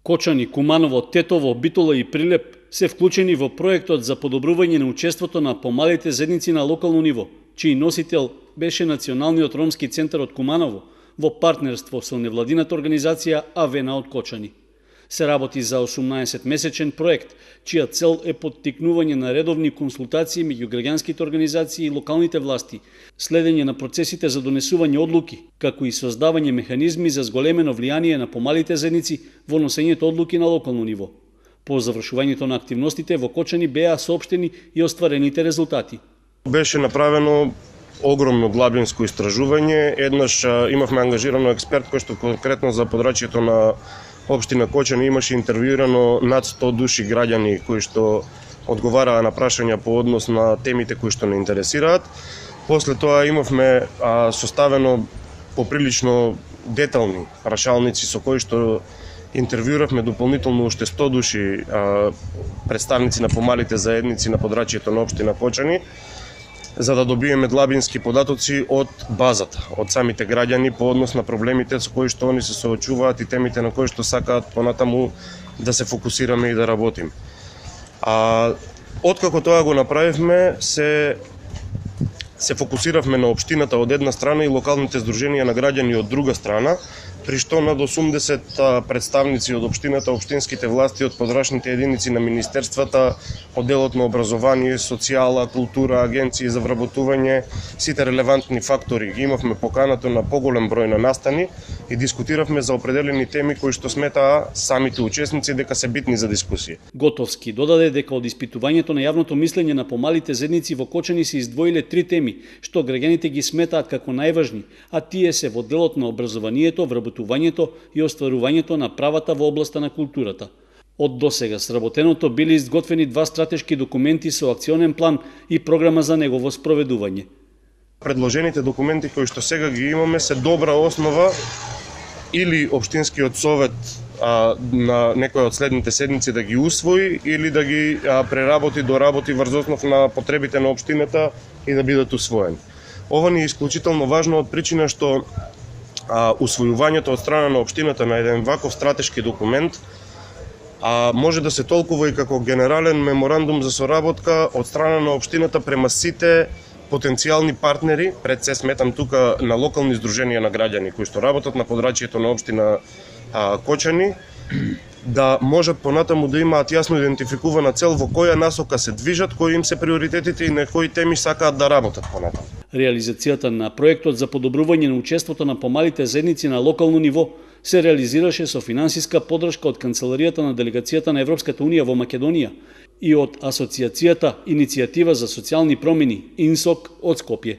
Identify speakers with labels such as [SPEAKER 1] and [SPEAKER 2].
[SPEAKER 1] Кочани, Куманово, Тетово, Битола и Прилеп се вклучени во проектот за подобрување на учеството на помалите заедници на локално ниво, чиј носител беше Националниот ромски центар од Куманово во партнерство со невладината организација Авена од Кочани. Се работи за 18-месечен проект, чија цел е поттикнување на редовни консултации меѓу граѓанските организации и локалните власти, следење на процесите за донесување одлуки, како и создавање механизми за зголемено влијание на помалите заедници во носењето одлуки на локално ниво. По завршувањето на активностите во Кочани беа соопштени и остварените резултати.
[SPEAKER 2] Беше направено огромно длабинско истражување. Еднаш имавме ангажирано експерт кој што конкретно за подрачјето на Општина Кочани имаше интервјуирано над 100 души граѓани кои што одговараа на прашања по однос на темите кои што не интересираат. После тоа имавме составено поприлично детални прашалници со кои што интервјуравме дополнително уште 100 души представници на помалите заедници на подрачјето на Општина Кочани, за да добиеме длабински податоци од базата, од самите граѓани по однос на проблемите со кои што они се соочуваат и темите на кои што сакаат понатаму да се фокусираме и да работиме. Откако тоа го направивме, се фокусиравме на општината од една страна и локалните здруженија на граѓани од друга страна, при што над 80 представници од општината, општинските власти, од подрачните единици на министерствата, одделот на образование, социјала, култура, агенции за вработување, сите релевантни фактори ги имавме поканато на поголем број на настани и дискутиравме за определени теми кои што сметаа самите учесници дека се битни за дискусија.
[SPEAKER 1] Готовски додаде дека од испитувањето на јавното мислење на помалите заедници во Кочани се издвоиле 3 теми што граѓаните ги сметаат како најважни, а тие се во делот на образованието, вработувањето и остварувањето на правата во областа на културата. Од досега сработеното биле изготвени 2 стратешки документи со акционен план и програма за негово спроведување.
[SPEAKER 2] Предложените документи кои што сега ги имаме се добра основа или општинскиот совет на некоја од следните седмици да ги усвои или да ги преработи, доработи врз основ на потребите на општината и да бидат усвоени. Ова ни е исклучително важно од причина што усвојувањето од страна на општината на еден ваков стратешки документ може да се толкува и како генерален меморандум за соработка од страна на општината према сите потенцијални партнери, пред се сметам тука на локални здруженија на граѓани кои што работат на подрачјето на општина Кочани, да можат понатаму да имаат јасно идентификувана цел во која насока се движат, кои им се приоритетите и на кои теми сакаат да работат понатаму.
[SPEAKER 1] Реализацијата на проектот за подобрување на учеството на помалите заедници на локално ниво се реализираше со финансиска поддршка од Канцеларијата на Делегацијата на Европската Унија во Македонија и од Асоцијацијата Иницијатива за социјални промени ИНСОК од Скопје.